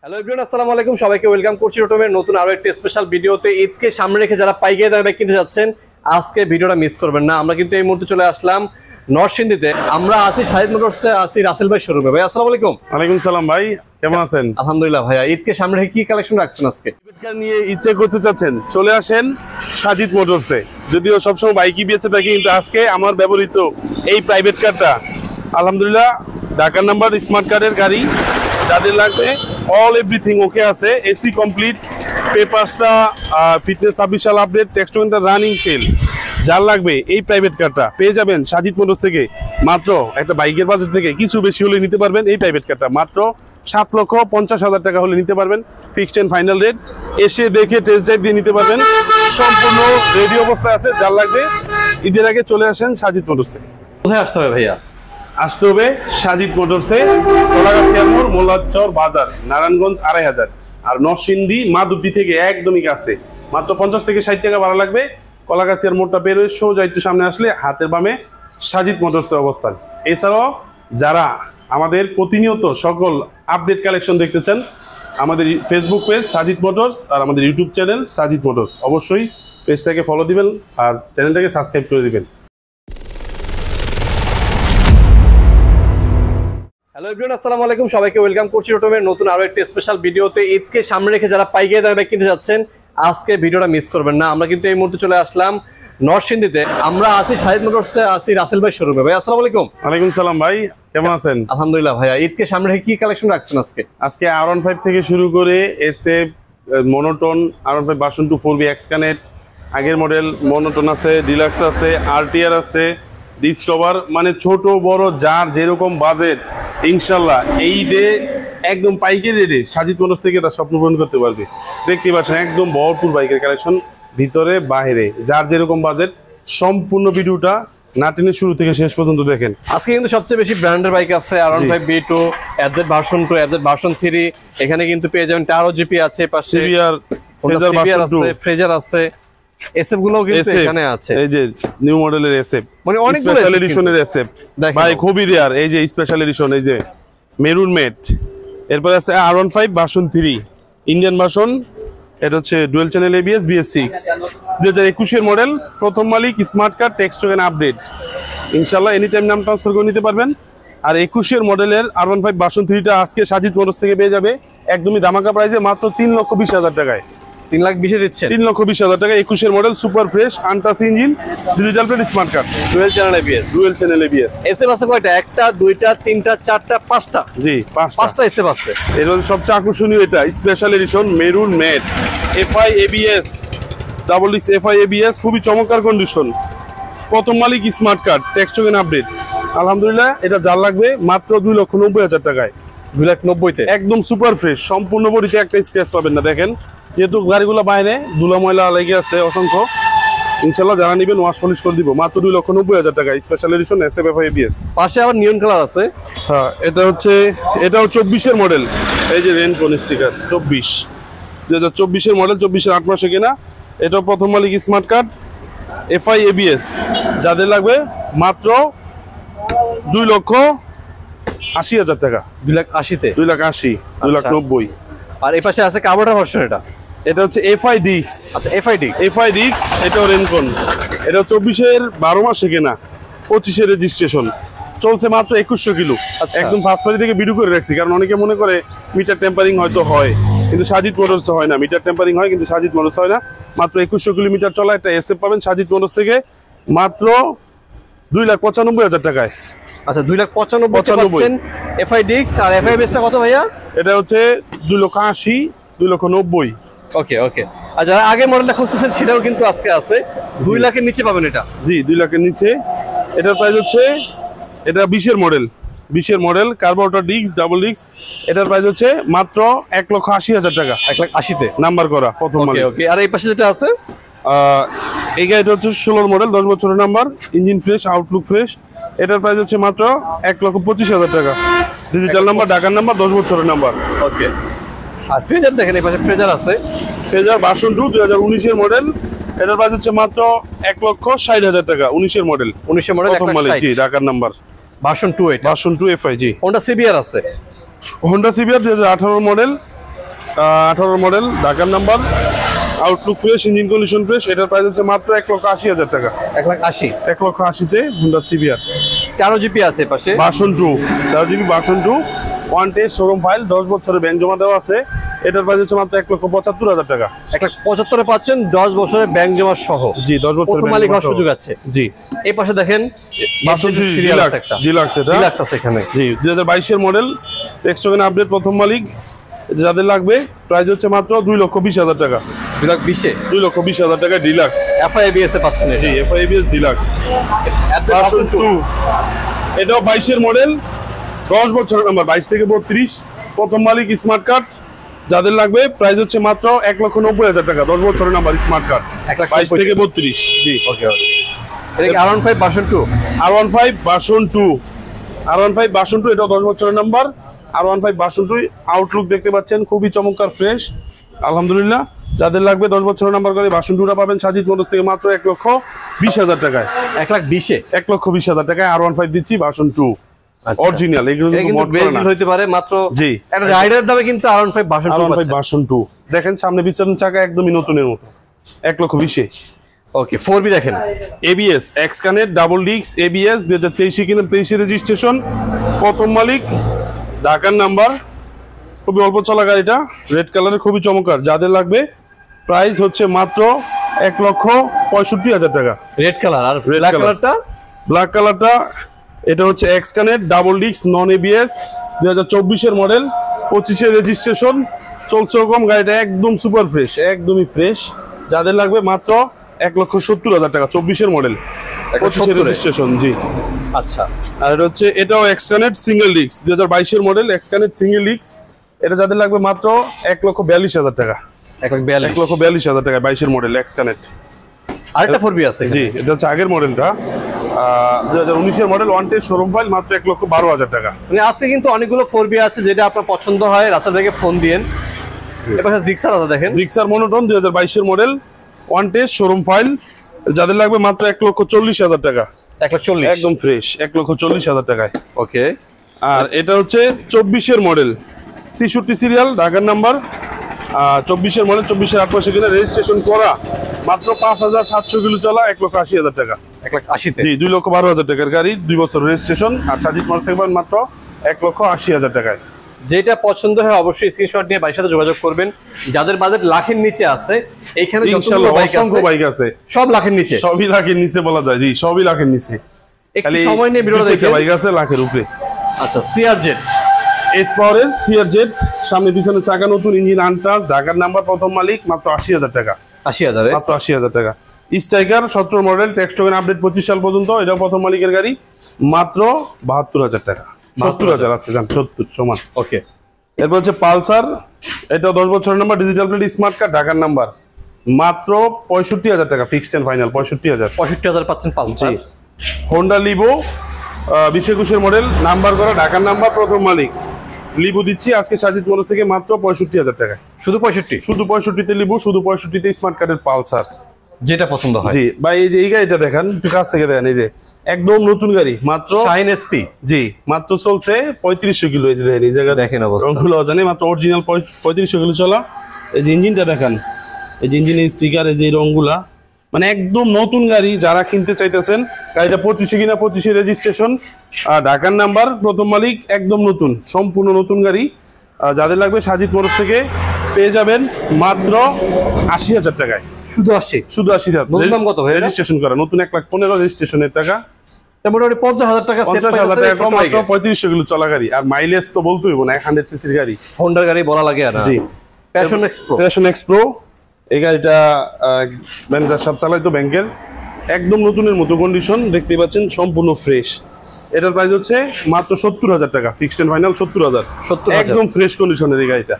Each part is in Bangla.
হ্যালো এভরিওয়ান, আসসালামু আলাইকুম। সবাইকে ওয়েলকাম করছি রোটমের নতুন আরো একটা স্পেশাল ভিডিওতে। ঈদকে সামনে রেখে যারা পাইকারি দামে বাইক কিনতে যাচ্ছেন, আজকে ভিডিওটা মিস করবেন না। আমরা কিন্তু এই মুহূর্তে চলে আসলাম নরসিংদীতে। আমরা আছি শাহিদ মোটরসে, আছি রাসেল ভাই শোরুমে। ভাই আসসালামু আলাইকুম। ওয়ালাইকুম সালাম ভাই, কেমন আছেন? আলহামদুলিল্লাহ ভাইয়া। ঈদকে সামনে রেখে কি কালেকশন রাখছেন আজকে? নিয়ে ঈদটা করতে চাচ্ছেন, চলে আসেন সাজিদ মোটরসে। যদিও সবসময় বাইকই বেঁচে থাকি, কিন্তু আজকে আমার ব্যবহৃত এই প্রাইভেট কারটা আলহামদুলিল্লাহ ঢাকার নাম্বার স্মার্ট কার্ডের গাড়ি। যাদের লাগবে অল এভরিথিং ওকে আছে, এসি কমপ্লিট, পেপারসটা ফিটনেস 26 সাল আপডেট, টেক্সটোমেন্টটা রানিং ফেল। যার লাগবে এই প্রাইভেট কারটা পেয়ে যাবেন সাজিদ মোটরস থেকে। মাত্র একটা বাইকের বাজেট থেকে কিছু বেশি হলে নিতে পারবেন এই প্রাইভেট কারটা। মাত্র 7,50,000 টাকা হলে নিতে পারবেন, ফিক্সড এন্ড ফাইনাল রেট। এসে দেখে টেস্ট ড্রাইভ দিয়ে নিতে পারবেন, সম্পূর্ণ রেডি অবস্থায় আছে। যার লাগবে ঈদের আগে চলে আসেন সাজিদ মোটরস থেকে। কোথায় আসতে হবে ভাইয়া? আসতে হবে সাজিদ মোটরসে, কলাগাছিয়া মোড়, মোল্লাচর বাজার, নারায়ণগঞ্জ 2500। আর নরসিংদী মাধুরী থেকে একদমই কাছে, মাত্র 50 থেকে 60 টাকা ভাড়া লাগবে। কলাগাছিয়ার মোড়টা বেরোয় সোজা একটু সামনে আসলে হাতের বামে সাজিদ মোটরসের অবস্থান। এছাড়াও যারা আমাদের প্রতিনিয়ত সকল আপডেট কালেকশন দেখতে চান, আমাদের ফেসবুক পেজ সাজিদ মোটরস আর আমাদের ইউটিউব চ্যানেল সাজিদ মোটরস, অবশ্যই পেজটাকে ফলো দিবেন আর চ্যানেলটাকে সাবস্ক্রাইব করে দিবেন। হ্যালো এভরিওয়ান, আসসালামু আলাইকুম। সবাইকে ওয়েলকাম করছি রোটমের নতুন আরো একটা স্পেশাল ভিডিওতে। ঈদকে সামনে রেখে যারা পাইকারি দামে বাইক কিনতে যাচ্ছেন, আজকে ভিডিওটা মিস করবেন না। আমরা কিন্তু এই মুহূর্তে চলে আসলাম নরসিংদীতে। আমরা আছি শাহিদ মোটরসে, আছি রাসেল ভাই শোরুমে। ভাই আসসালামু আলাইকুম। ওয়ালাইকুম সালাম ভাই, কেমন আছেন? আলহামদুলিল্লাহ ভাইয়া। ঈদকে সামনে রেখে কি কালেকশন রাখছেন আজকে? আজকে R15 থেকে শুরু করে SF, monotone, R15 version 2 4V x connect, আগের মডেল মনোটন আছে, ডিলাক্স আছে, আরটিআর আছে, ডিসকভার, মানে ছোট বড় যার যেরকম বাজেট ইনশাল্লাহ এই ডে একদম পাইকারি রেটে সাজিদ মোটরস থেকে তার স্বপ্ন পূরণ করতে পারবে। দেখতে পাচ্ছেন একদম ভরপুর বাইকের কালেকশন, ভিতরে বাইরে যার যেরকম বাজেট। সম্পূর্ণ ভিডিওটা না টেনে শুরু থেকে শেষ পর্যন্ত দেখেন। আজকে কিন্তু সবচেয়ে বেশি ব্র্যান্ডের বাইক আছে, R15 B2, FZ version 2, FZ version 3। এখানে কিন্তু পেয়ে যাবেন টারো জিপি আছে, পাশে সিবিআর, ফ্রেজার ভার্সন 2, ফ্রেজার আছে, এসএফ গুলোও কিন্তু এখানে আছে। এই যে নিউ মডেলের এসএফ, মানে অনেক স্পেশাল এডিশনের এসএফ ভাই, খুবই রেয়ার। এই যে স্পেশাল এডিশন, এই যে মেরুন মেট। এরপর আছে R15 ভার্সন 3 ইন্ডিয়ান ভার্সন, এটা হচ্ছে ডুয়েল চ্যানেল ABS BS6, 2021 এর মডেল, প্রথম মালিক, smart card, text token update. ইনশাআল্লাহ এনি টাইম নাম ট্রান্সফার করে নিতে পারবেন। আর 21 এর মডেলের R15 ভার্সন 3টা আজকে সাজিদ মোটরস থেকে পেয়ে যাবে একদমই ধামাকা প্রাইসে, মাত্র 3,20,000 টাকায়। 3,20,000 দিচ্ছে। 3,20,000 টাকা 21 এর model, super fresh, untouch engine, digital plate, smart card, dual channel ABS। Dual channel ABS। SF আছে কয়টা? একটা, দুইটা, তিনটা, চারটা, পাঁচটা। জি, পাঁচটা এসএফ আছে। এর মধ্যে সবচেয়ে আকর্ষণীয় এটা special edition maroon matte, FI ABS, double disc FI ABS, খুবই চমৎকার কন্ডিশন, প্রথম মালিক, smart card, text token update. আলহামদুলিল্লাহ এটা যার লাগবে মাত্র 2,90,000 টাকায়। 2,90,000-তে একদম সুপার ফ্রেশ, সম্পূর্ণ বডিতে একটা স্ক্র্যাচ পাবেন না। দেখেন যেহেতু গাড়িগুলো বাইরে ধুলা ময়লা লেগে আছে অসংখ্য, ইনশাল্লাহ যারা নেবেন ওয়াশ পলিশ করে দিব মাত্র 2,90,000 টাকা। Special edition SF FI ABS। পাশে আবার নিয়ন কালার আছে। হ্যাঁ, এটাও 24 এর মডেল। এই যে রেনকন স্টিকার 24, 2024 এর মডেল, 24 এর 8 মাসে কেনা। এটা প্রথম মালিক, স্মার্ট কার্ড, FI ABS। যাদের লাগবে মাত্র 2,80,000 টাকা। 2,80,000-তে? 2,80,000, 2,90,000। আর এই পাশে আছে কার্বোরেটর ভার্সন। এটা হচ্ছে FI Dix। আচ্ছা, FI Dix। এটাও রেনকন, এটা 24 এর 12 মাসে কেনা, 25 এর রেজিস্ট্রেশন, চলছে মাত্র 2100 কিলো। একদম ফার্স্ট পার্টি থেকে ভিডিও করে রাখছি, কারণ অনেকে মনে করে মিটার টেম্পারিং হয়তো হয়, কিন্তু সাজিদ মোটরস হয় না। মিটার টেম্পারিং হয় কিন্তু সাজিদ মোটরস হয় না। মাত্র 2100 কিলোমিটার চলা একটা SF পাবেন সাজিদ মোটরস থেকে মাত্র 2,95,000 টাকায়। আচ্ছা, 2,95,000 FI Dix। আর FI ABS টা কত ভাইয়া? এটা হচ্ছে 2,80,000, 2,90,000। ওকে ওকে। আর যারা আগে মডেলটা খুঁজতেছেন সেটাও কিন্তু আজকে আছে, 2 লাখের নিচে পাবেন এটা। জি, 2 লাখের নিচে। এটার প্রাইস হচ্ছে, এটা 20 এর মডেল, 20 এর model, carburettor disc, double disc. এটার প্রাইস হচ্ছে মাত্র 1,80,000 টাকা। 1,80,000-তে নাম্বার করা প্রথম মালিক। ওকে। আর এই পাশে যেটা আছে এই গাড়িটা হচ্ছে 16 মডেল, 10 বছরের number, engine fresh, Outlook fresh. এটার প্রাইস হচ্ছে মাত্র 1,25,000 টাকা। ডিজিটাল নাম্বার, ঢাকার নাম্বার, 10 বছরের নাম্বার। ওকে। আর ফ্রেজার দেখেন, এই পাশে ফ্রেজার আছে, ফ্রেজার ভার্সন 2, 2019 এর মডেল। এটার প্রাইস হচ্ছে মাত্র 1,60,000 টাকা। 19 এর মডেল, 1,60,000 জি, ঢাকার নাম্বার, ভার্সন 2। এটা ভার্সন 2 FI। জি, Honda CBR আছে, Honda CBR 2018 মডেল, 18 মডেল, ঢাকার number, Outlook fresh, engine condition fresh. এটার প্রাইস হচ্ছে মাত্র 1,80,000 টাকা। 1,80,000। 1,80,000-তে হুন্ডা সিভিআর 13 জিপি আছে পাশে, version 2, 13 GB version 2, one test showroom file, 10 বছরের ব্যাংক জমা দেওয়া আছে। এটার প্রাইস হচ্ছে মাত্র 1,75,000 টাকা। 1,75,000 পাচ্ছেন 10 বছরের ব্যাংক জমা সহ। জি, 10 বছরের প্রথম মালিক হওয়ার সুযোগ আছে। জি। এই পাশে দেখেন ভার্সন 3 ডিলাক্স, এটা ডিলাক্স আছে এখানে। জি, 2022 এর মডেল, টেক্সটোকেন আপডেট, প্রথম মালিক। যাদের লাগবে প্রাইস হচ্ছে মাত্র 2,20,000 টাকা। 2,20,000 2,20,000 টাকা ডিলাক্স। FIABS এ পাচ্ছেন। জি, FIABS ডিলাক্স ভার্সন 2। এটাও 22 এর মডেল, 10 বছরের নাম্বার, 22 থেকে 32, প্রথম মালিক, স্মার্ট কার্ড। যাদের লাগবে প্রাইস হচ্ছে মাত্র 1,90,000 টাকা, 10 বছরের নাম্বার, স্মার্ট কার্ড, 22 থেকে 32। জি, ওকে। এটা কি R15 version 2? R15 version 2, R15 version 2, এটাও 10 বছরের নাম্বার। R15 ভার্সন 2 আউটলুক দেখতে পাচ্ছেন, খুবই চমৎকার, ফ্রেশ, আলহামদুলিল্লাহ। যাদের লাগবে 10 বছরের নাম্বার করে ভার্সন 2টা পাবেন সাজিদ মোটরস থেকে মাত্র 1,20,000 টাকায়। 1,20,000? 1,20,000 টাকায় R15 দিচ্ছি ভার্সন 2 অরিজিনাল। এগুলো কিন্তু মড করা না, হইতে পারে মাত্র। জি, একটা রাইডার দামে কিন্তু R15 ভার্সন 2 দেখেন, সামনে পিছনের চাকা একদমই নতুনের মতো, 1,20,000। ওকে, 4B দেখেন, ABS x connect, double disk ABS, 2023 কিনা 23 রেজিস্ট্রেশন, প্রথম মালিক, ঢাকার নাম্বার, খুবই অল্প চলা গাড়িটা, রেড কালারের, খুবই চমৎকার। যাদের লাগবে প্রাইস হচ্ছে মাত্র 1,65,000 টাকা। Red colour. আর ব্ল্যাক কালারটা? ব্ল্যাক কালারটা এটা হচ্ছে X connect, double disc, non ABS, 2024 এর মডেল, 25 এর রেজিস্ট্রেশন, চলছে কম, গাড়িটা একদম সুপার ফ্রেশ, একদমই ফ্রেশ। যাদের লাগবে মাত্র 1,70,000 টাকা, 24 এর মডেল, 25 এর রেজিস্ট্রেশন। জি, আচ্ছা। আর এটা হচ্ছে, এটাও এক্স কানেক্ট সিঙ্গেল ডিস্ক, 2022 এর model, x connect single disc. এটা যাদের লাগবে মাত্র 1,42,000 টাকা। 1,42,000 টাকা, 22 এর মডেল, এক্স কানেক্ট। আরেকটা 4B আছে। জি, এটা হচ্ছে আগের মডেলটা, 2019 এর model, one test showroom file, মাত্র 1,12,000 টাকা। মানে আজকে কিন্তু অনেকগুলো 4B আছে, যেটা আপনার পছন্দ হয় রাস্তা থেকে ফোন দিয়েন। এবার জিক্সার আছে দেখেন, জিক্সার মনোটন, 2022 এর model, one test showroom file. যাদের লাগবে মাত্র 1,40,000 টাকা। 1,40,000 একদম ফ্রেশ, 1,40,000 টাকায়। ওকে। আর এটা হচ্ছে 24 এর মডেল, 63 সিরিয়াল, ঢাকার নাম্বার, 24 এর মডেল, 24 এর 8 মাসে কিনা রেজিস্ট্রেশন করা, মাত্র 5,700 কিলো চলা, 1,80,000 টাকা। 1,80,000 জি, 2,12,000 টাকার গাড়ি, 2 বছর রেজিস্ট্রেশন। আর সাজিদ মোটরস থেকে পাবেন মাত্র 1,80,000 টাকায়। যেটা পছন্দ হয় অবশ্যই স্ক্রিনশট নিয়ে বাইরের সাথে যোগাযোগ করবেন। যাদের বাজেট লাখের নিচে আছে, এইখানে ইনশাআল্লাহ অসংখ্য বাইক আছে, সব লাখের নিচে, সবই লাখের নিচে বলা যায়। জি, সবই লাখের নিচে, একটু সময় নিয়ে ভিডিওটা দেখেন। বাইক আছে লাখের উপরে। আচ্ছা, সিআরজেড, এস পাওয়ারের সিআরজেড, সামনে পিছনে চাকা নতুন, ইঞ্জিন আনটাচ, ঢাকার নাম্বার, প্রথম মালিক, মাত্র 80,000 টাকা। 80,000, মাত্র 80,000 টাকা। স্ট্রাইকার 17 মডেল, টেক্সটোকেন আপডেট 25 সাল পর্যন্ত, এটাও প্রথম মালিকের গাড়ি, মাত্র 72,000 টাকা। 70,000 আছে, জান 70 সমান। ওকে। এরপর হচ্ছে পালসার, এটা 10 বছরের number, digital plate, smart card, ঢাকার নাম্বার, মাত্র 65,000 টাকা, ফিক্সড এন্ড ফাইনাল 65,000। 65,000 পাচ্ছেন পালসার। হোন্ডা লিভো 2021 এর মডেল, নাম্বার করা, ঢাকার নাম্বার, প্রথম মালিক। লিবু দিচ্ছি আজকে সাজিদ মোটরস থেকে মাত্র 65,000 টাকা। শুধু 65? শুধু 65-তে লিবু, শুধু 65-তে স্মার্ট কার্ডের পালসার, যেটা পছন্দ হয়। জি ভাই, এই যে এই গাড়িটা দেখেন, একটু কাছ থেকে দেখেন, এই যে একদম নতুন গাড়ি, মাত্র শাইন এসপি। জি, মাত্র চলছে 3500 কিলো। এই যে দেখেন, এই জায়গা দেখেন অবস্থা, রংগুলো জানি, মাত্র অরিজিনাল 3500 কিলো চলা। এই যে ইঞ্জিনটা দেখেন, এই যে ইঞ্জিনের স্টিকার, এই যে রংগুলা, মানে একদম নতুন গাড়ি। যারা কিনতে চাইতেছেন, গাড়িটা 25 কিনা 25 রেজিস্ট্রেশন, আর ঢাকার নাম্বার, প্রথম মালিক, একদম নতুন, সম্পূর্ণ নতুন গাড়ি। যাদের লাগবে সাজিদ মোটরস থেকে পেয়ে যাবেন মাত্র 80,000 টাকায়। শুধু 80? শুধু 80,000। দাম কত ভাই? রেজিস্ট্রেশন করা নতুন, 1,15,000 রেজিস্ট্রেশনের টাকা, মোটামুটি 50,000 টাকা। 50,000 টাকা কম, মাত্র 3500 কিলো চলা গাড়ি। আর মাইলেজ তো বলতেই হবে না, 100 সিসির গাড়ি, হোন্ডার গাড়ি বলা লাগে। আর জি, প্যাশন এক্সপ্রো, প্যাশন এক্সপ্রো, এই গাড়িটা ম্যানেজার সব চালাইতো ব্যাংকের, একদম নতুনের মতো কন্ডিশন, দেখতে পাচ্ছেন, সম্পূর্ণ ফ্রেশ। এটার প্রাইস হচ্ছে মাত্র 70,000 টাকা, ফিক্সড এন্ড ফাইনাল 70,000, একদম ফ্রেশ কন্ডিশনের এই গাড়িটা।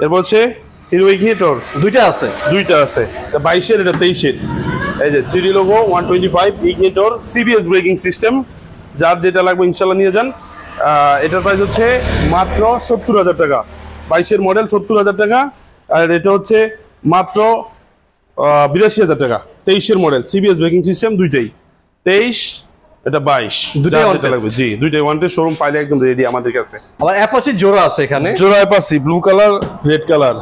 এরপর হচ্ছে হিরো ইগনিটর, দুইটা আছে, 22-এর, এটা 23-এর। এই যে 3D logo, 125 ignitor, CBS braking system. যার যেটা লাগবে ইনশাল্লাহ নিয়ে যান। এটার প্রাইস হচ্ছে মাত্র 70,000 টাকা, 22-এর মডেল, 70,000 টাকা। আর এটা হচ্ছে মাত্র 82,000 টাকা, 23-এর মডেল, সিবিএস ব্রেকিং সিস্টেম, দুইটাই 23 এটা 22 দুটোই যার on যেটা test। লাগবে জি দুইটাই ওয়ান টেস্ট শোরুম ফাইলে একদম রেডি আমাদের কাছে। আবার অ্যাপাচি জোড়া আছে এখানে, জোড়া Apache blue colour red colour.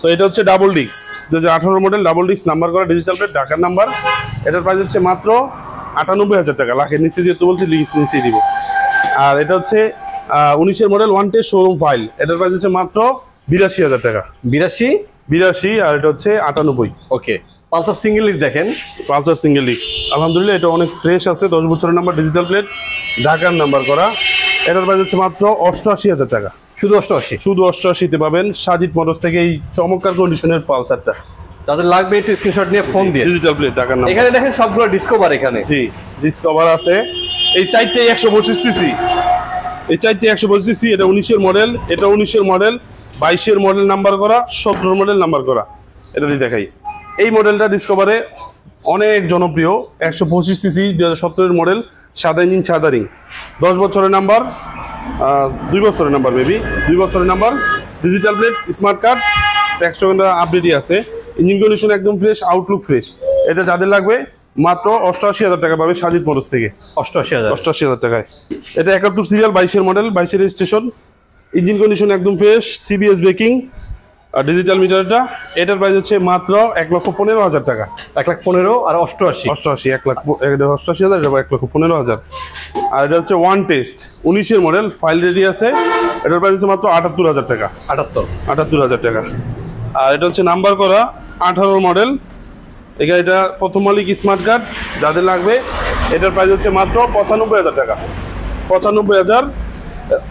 তো এটা হচ্ছে ডাবল ডিক্স 2018 মডেল, ডাবল ডিক্স নাম্বার করা ডিজিটাল প্লেট, ঢাকার নাম্বার। এটার প্রাইস হচ্ছে মাত্র 98,000 টাকা, লাখের নিচে যেহেতু বলছি নিচে দিব। আর এটা হচ্ছে 19 এর model one test showroom file, এটার প্রাইস হচ্ছে মাত্র 82,000 টাকা। 82 আর এটা হচ্ছে 98। ওকে, পালসার সিঙ্গেল ডিস্ক দেখেন, পালসার সিঙ্গেল ডিস্ক আলহামদুলিল্লাহ এটা অনেক ফ্রেশ আছে, 10 বছরের নাম্বার ডিজিটাল প্লেট, ঢাকার নাম্বার করা। এটার প্রাইস হচ্ছে মাত্র 88,000 টাকা। শুধু 88? শুধু 88-তে পাবেন সাজিদ মোটরস থেকে এই চমৎকার কন্ডিশনের পালসারটা। যাদের লাগবে একটু স্ক্রিনশট নিয়ে ফোন দিয়ে। ডিজিটাল প্লেট, ঢাকার নাম্বার। এখানে দেখেন সবগুলো ডিসকভার, এখানে জি ডিসকভার আছে। এই চারটে 125 সিসি, এই চারটে 125 সিসি। এটা 19 এর মডেল, এটা 19 এর মডেল, 22 এর মডেল নাম্বার করা, 17 মডেল নাম্বার করা। এটা দিয়ে দেখাই, এই মডেলটা ডিসকভারে অনেক জনপ্রিয়। 125 সিসি 2017 এর মডেল, সাদা ইঞ্জিন সাদা রিং, 10 বছরের নাম্বার, 2 বছরের নাম্বার মেবি, 2 বছরের number, digital plate, smart card, tax টোকেনটা আপডেটই আছে। ইঞ্জিন কন্ডিশন একদম ফ্রেশ, আউটলুক ফ্রেশ। এটা যাদের লাগবে মাত্র 88,000 টাকা পাবে সাজিদ মোটরস থেকে। 88,000 টাকায়। এটা 71 সিরিয়াল, 22 এর মডেল, 22 এর রেজিস্ট্রেশন, ইঞ্জিন কন্ডিশন একদম ফ্রেশ, সিবিএস ব্রেকিং আর ডিজিটাল মিটারটা। এটার প্রাইস হচ্ছে মাত্র 1,15,000 টাকা। 1,15,000 আর 88? 88,000, এটা 1,15,000। আর এটা হচ্ছে ওয়ান টেস্ট 19 এর মডেল, ফাইল রেডি আছে। এটার প্রাইস হচ্ছে মাত্র 78,000 টাকা। 78,000 টাকা। আর এটা হচ্ছে নাম্বার করা 18 মডেল, এখানে এটা প্রথম মালিক স্মার্ট কার্ড, যাদের লাগবে এটার প্রাইস হচ্ছে মাত্র 95,000 টাকা। 95,000,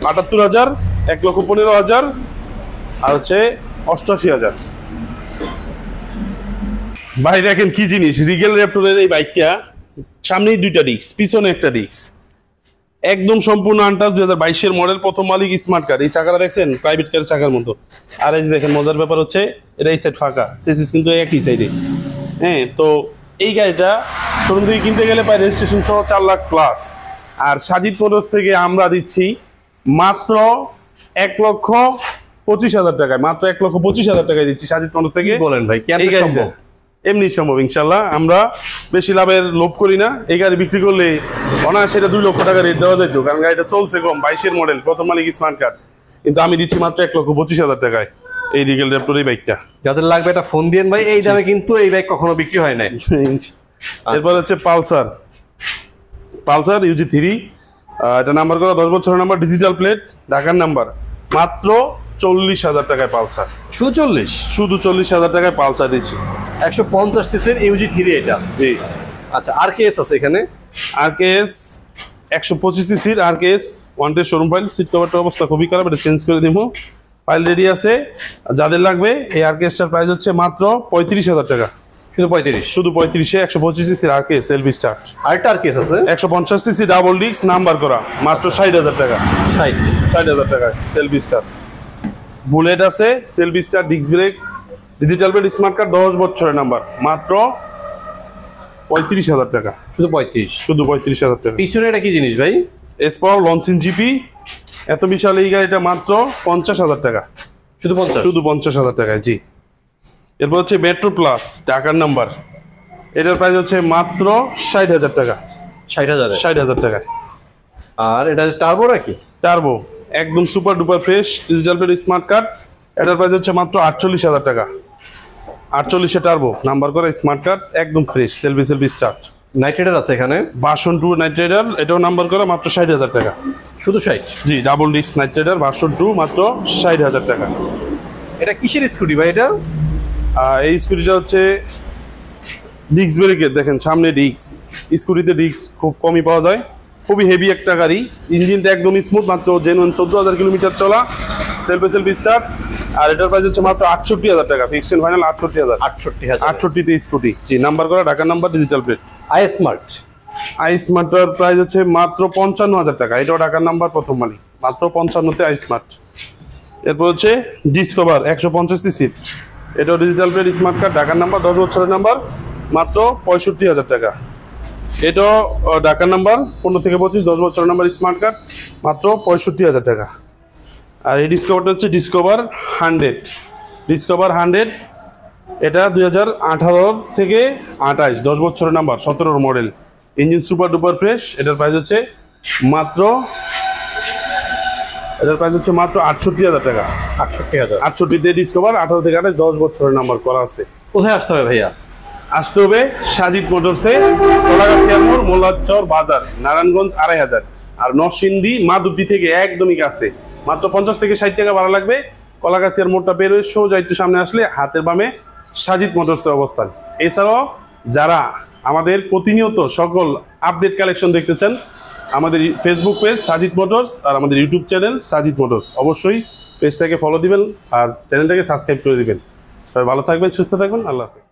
78,000, 1,15,000 আর হচ্ছে 88,000। ভাই দেখেন কি জিনিস, রিগেল র্যাপটরের এই বাইকটা, সামনেই দুইটা ডিস্ক, পিছনে একটা ডিস্ক, একদম সম্পূর্ণ আনটাচ। 2022 এর মডেল, প্রথম মালিক স্মার্ট কার্ড। এই চাকাটা দেখছেন প্রাইভেট কারের চাকার মতো। আর এই যে দেখেন মজার ব্যাপার হচ্ছে এটা এই সাইড ফাঁকা, চেসিস কিন্তু একই সাইডে। হ্যাঁ, তো এই গাড়িটা শোরুম থেকে কিনতে গেলে প্রায় রেজিস্ট্রেশন সহ 4 লাখ প্লাস। আর সাজিদ মোটরস থেকে আমরা দিচ্ছি মাত্র 1,25,000 টাকায়, মাত্র 1,25,000 টাকায় দিচ্ছি সাজিদ মোটরস থেকে। বলেন ভাই, কি এই গাড়িটা এমনি সম্ভব ইনশাল্লাহ, আমরা বেশি লাভের লোভ করি না। এই গাড়ি বিক্রি করলে অনায়াসে সেটা 2 লক্ষ টাকা রেট দেওয়া যেত, কারণ গাড়িটা চলছে কম, 22 এর মডেল, প্রথম মালিক স্মার্ট কার্ড। কিন্তু আমি দিচ্ছি মাত্র 1,25,000 টাকায় এই রিগেল র্যাপটর এই বাইকটা। যাদের লাগবে এটা ফোন দিয়েন ভাই, এই দামে কিন্তু এই বাইক কখনো বিক্রি হয় নাই। এরপর হচ্ছে পালসার, পালসার ইউজি 3, এটা নাম্বার করা 10 বছরের নাম্বার, ডিজিটাল প্লেট, ঢাকার নাম্বার। মাত্র 40,000 টাকায় পালসার। শুধু 40? শুধু 40,000 টাকায় পালসার দিচ্ছি। 150 সিসির ইউজি 3 এটা। জি। আচ্ছা, আর কেস আছে এখানে? আরকেএস 125 সিসির RKS one test showroom file, seat কভারটার অবস্থা খুবই খারাপ, এটা চেঞ্জ করে দিব। ফাইল রেডি আছে, যাদের লাগবে এই আরকেএসটার প্রাইস হচ্ছে মাত্র 35,000 টাকা। শুধু 35? শুধু 35-এ 125 সিসির আরকেএস এলবি স্টার্ট। আরেকটা আর কেস আছে 150 সিসি ডাবল ডিস্ক নাম্বার করা, মাত্র 60,000 টাকা। 60,000 টাকা সেলফি স্টার। বুলেট আছে, selfie star, disc brake, digital plate, smart card, 10 বছরের নাম্বার, মাত্র 35,000 টাকা। শুধু 35? শুধু 35,000 টাকা। পিছনে এটা কি জিনিস ভাই? এসপাওয়ার লঞ্চিং জিপি, এত বিশাল এই গাড়িটা মাত্র 50,000 টাকা। শুধু 50? শুধু 50,000 টাকায়, জি। এরপর হচ্ছে মেট্রো প্লাস, ঢাকার নাম্বার, এটার প্রাইস হচ্ছে মাত্র 60,000 টাকা। 60,000? 60,000 টাকায়। আর এটা টার্বো নাকি? টার্বো, একদম super duper fresh, digital plate, smart card, এটার প্রাইস হচ্ছে মাত্র 48,000 টাকা। 48-এ টার্বো নাম্বার করা, স্মার্ট কার্ড, একদম fresh, self start. Night rider আছে এখানে, ভার্সন 2 নাইট রাইডার, এটাও নাম্বার করা, মাত্র 60,000 টাকা। শুধু 60? জি, double disc night rider version 2, মাত্র 60,000 টাকা। এটা কিসের স্কুটি ভাই এটা? এই স্কুটিটা হচ্ছে ডিস্ক ব্রেকের, দেখেন সামনে ডিস্ক, স্কুটিতে ডিস্ক খুব কমই পাওয়া যায়, খুবই হেভি একটা গাড়ি। ইঞ্জিনটা একদম স্মুথ, মাত্র জেনুইন 14,000 কিলোমিটার চলা, সেলফি স্টার্ট। আর এটার প্রাইস হচ্ছে মাত্র 68,000 টাকা, ফিক্সড এন্ড ফাইনাল 68,000। 68-তে স্কুটি, জি, নাম্বার করা, ঢাকার number, digital plate. I smart, I স্মার্টটার প্রাইস হচ্ছে মাত্র 55,000 টাকা, এটাও ঢাকার নাম্বার, প্রথম মালিক, মাত্র 55-তে আই স্মার্ট। এরপর হচ্ছে ডিসকভার 150 সিসির, এটাও ডিজিটাল প্লেট, স্মার্ট কার্ড, ঢাকার নাম্বার, 10 বছরের নাম্বার, মাত্র 65,000 টাকা। এটাও ঢাকার নাম্বার, 15 থেকে 25, 10 বছরের নাম্বার, স্মার্ট কার্ড, মাত্র 65,000 টাকা। আর এই ডিসকভারটা হচ্ছে ডিসকভার 100, ডিসকভার 100, এটা 2018 থেকে 28, 10 বছরের number, 17 model, engine super duper fresh. এটার প্রাইস হচ্ছে মাত্র 68,000 টাকা। 68,000। 68 ডিসকভার 18 থেকে 28 10 বছরের নাম্বার করা আছে। কোথায় আসতে হবে ভাইয়া? আসতে হবে সাজিদ মোটরসে, কলাগাছিয়ার মোড়, মোল্লাচর বাজার, নারায়ণগঞ্জ 2500। আর নরসিংদী মাধবদী থেকে একদমই কাছে, মাত্র 50 থেকে 60 টাকা ভাড়া লাগবে। কলাগাছিয়ার মোড়টা বের হয়ে সোজা একটু সামনে আসলে হাতের বামে সাজিদ মোটরসের অবস্থান। এছাড়াও যারা আমাদের প্রতিনিয়ত সকল আপডেট কালেকশন দেখতে চান, আমাদের ফেসবুক পেজ সাজিদ মোটরস আর আমাদের ইউটিউব চ্যানেল সাজিদ মোটরস, অবশ্যই পেজটাকে ফলো দিবেন আর চ্যানেলটাকে সাবস্ক্রাইব করে দিবেন। সবাই ভালো থাকবেন, সুস্থ থাকবেন, আল্লাহ হাফেজ।